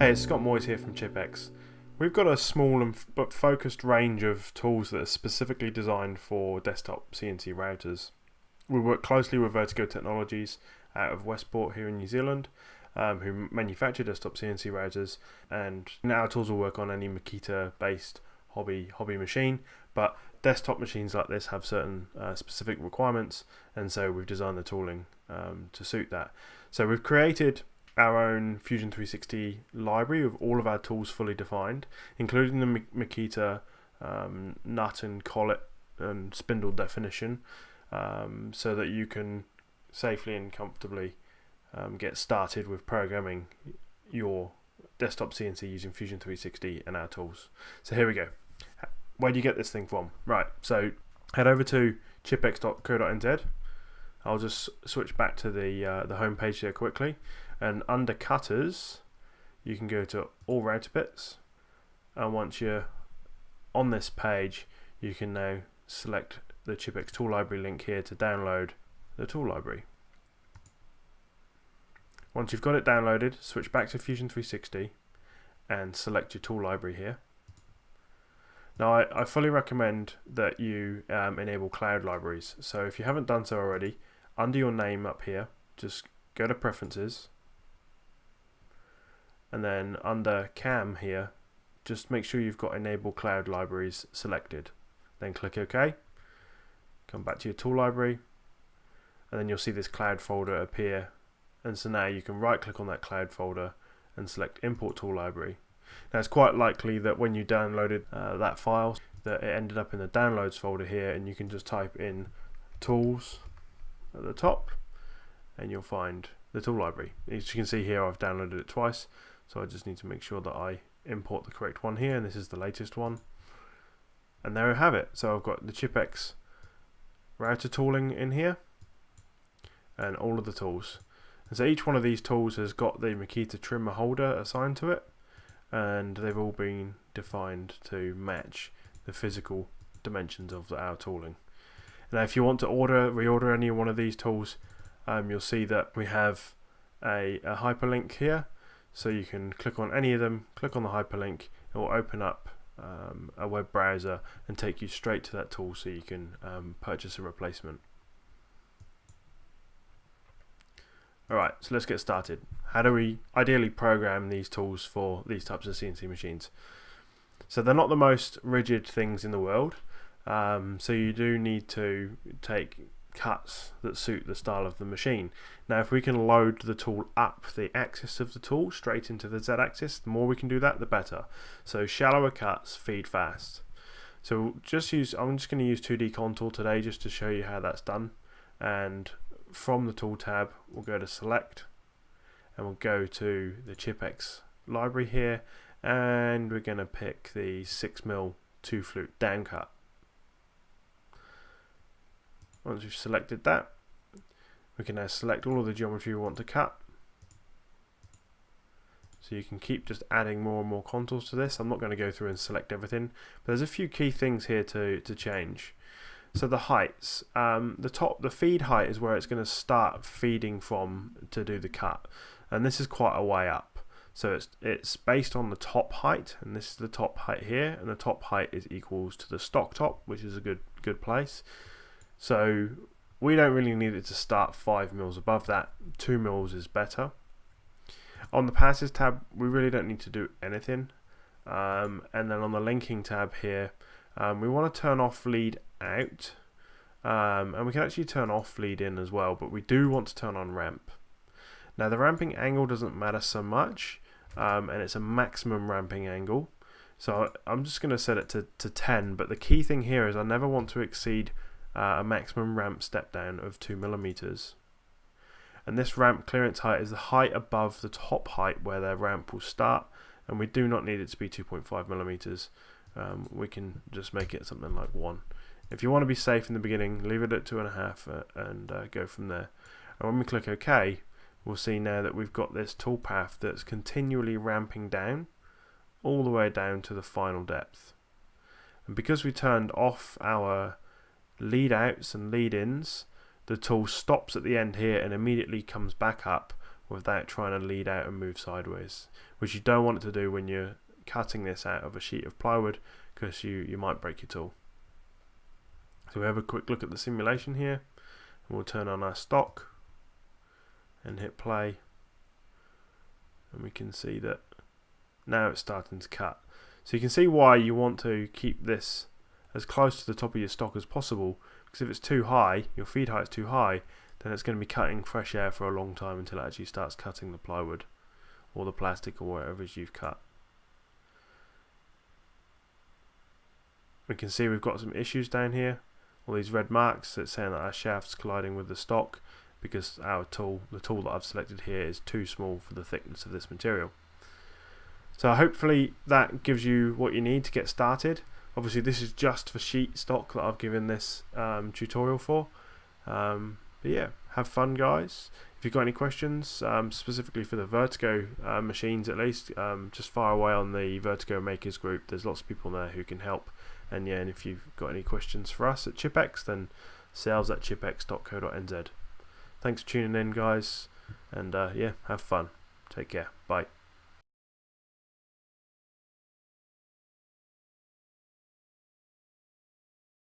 Hey, it's Scott Moyes here from ChipX. We've got a small but focused range of tools that are specifically designed for desktop CNC routers. We work closely with Vertigo Technologies out of Westport here in New Zealand, who manufacture desktop CNC routers, and our tools will work on any Makita based hobby machine, but desktop machines like this have certain specific requirements, and so we've designed the tooling to suit that. So we've created our own Fusion 360 library with all of our tools fully defined, including the Makita nut and collet and spindle definition, so that you can safely and comfortably get started with programming your desktop CNC using Fusion 360 and our tools. So here we go. Where do you get this thing from? Right, so head over to chipx.co.nz. I'll just switch back to the home page here quickly, and under cutters you can go to all router bits, and once you're on this page you can now select the ChipX tool library link here to download the tool library. Once you've got it downloaded, switch back to Fusion 360 and select your tool library here. Now I fully recommend that you enable cloud libraries, so if you haven't done so already, under your name up here, just go to preferences, and then under CAM here, just make sure you've got enable cloud libraries selected. Then click OK, come back to your tool library, and then you'll see this cloud folder appear, and so now you can right click on that cloud folder and select import tool library. Now it's quite likely that when you downloaded that file that it ended up in the downloads folder here, and you can just type in tools at the top and you'll find the tool library. As you can see here, I've downloaded it twice, so I just need to make sure that I import the correct one here, and this is the latest one, and there I have it. So I've got the ChipX router tooling in here and all of the tools, and so each one of these tools has got the Makita trimmer holder assigned to it, and they've all been defined to match the physical dimensions of our tooling. Now if you want to reorder any one of these tools, you'll see that we have a hyperlink here, so you can click on any of them, click on the hyperlink, it will open up a web browser and take you straight to that tool, so you can purchase a replacement. Alright, so let's get started. How do we ideally program these tools for these types of CNC machines? So they're not the most rigid things in the world, so you do need to take cuts that suit the style of the machine. Now if we can load the tool up the axis of the tool straight into the Z axis, the more we can do that, the better. So shallower cuts feed fast. So I'm just going to use 2D contour today just to show you how that's done, and from the tool tab we'll go to select and we'll go to the ChipX library here, and we're going to pick the 6mm 2 flute down cut. Once we've selected that, we can now select all of the geometry we want to cut. So you can keep just adding more and more contours to this. I'm not going to go through and select everything, but there's a few key things here to change. So the heights, the feed height is where it's going to start feeding from to do the cut, and this is quite a way up. So it's based on the top height, and this is the top height here, and the top height is equals to the stock top, which is a good place. So we don't really need it to start 5mm above that. 2mm is better. On the passes tab, we really don't need to do anything, and then on the linking tab here, we want to turn off lead out, and we can actually turn off lead in as well, but we do want to turn on ramp. Now the ramping angle doesn't matter so much, and it's a maximum ramping angle, so I'm just going to set it to 10, but the key thing here is I never want to exceed a maximum ramp step down of 2mm, and this ramp clearance height is the height above the top height where their ramp will start, and we do not need it to be 2.5mm. We can just make it something like 1. If you want to be safe in the beginning, leave it at 2.5 and go from there. And when we click OK, we'll see now that we've got this tool path that's continually ramping down all the way down to the final depth. And because we turned off our lead outs and lead ins, the tool stops at the end here and immediately comes back up without trying to lead out and move sideways, which you don't want it to do when you're cutting this out of a sheet of plywood, because you might break your tool. So we have a quick look at the simulation here, and we'll turn on our stock and hit play, and we can see that now it's starting to cut. So you can see why you want to keep this as close to the top of your stock as possible, because if it's too high, your feed height is too high, then it's going to be cutting fresh air for a long time until it actually starts cutting the plywood or the plastic or whatever it is you've cut. We can see we've got some issues down here, all these red marks that's saying that our shaft's colliding with the stock, because our tool, the tool that I've selected here, is too small for the thickness of this material. So hopefully that gives you what you need to get started. Obviously this is just for sheet stock that I've given this tutorial for. But yeah, have fun guys. If you've got any questions, specifically for the Vertigo machines at least, just fire away on the Vertigo Makers group. There's lots of people there who can help. And yeah, and if you've got any questions for us at ChipX, then sales@chipx.co.nz. Thanks for tuning in guys, and yeah, have fun. Take care. Bye.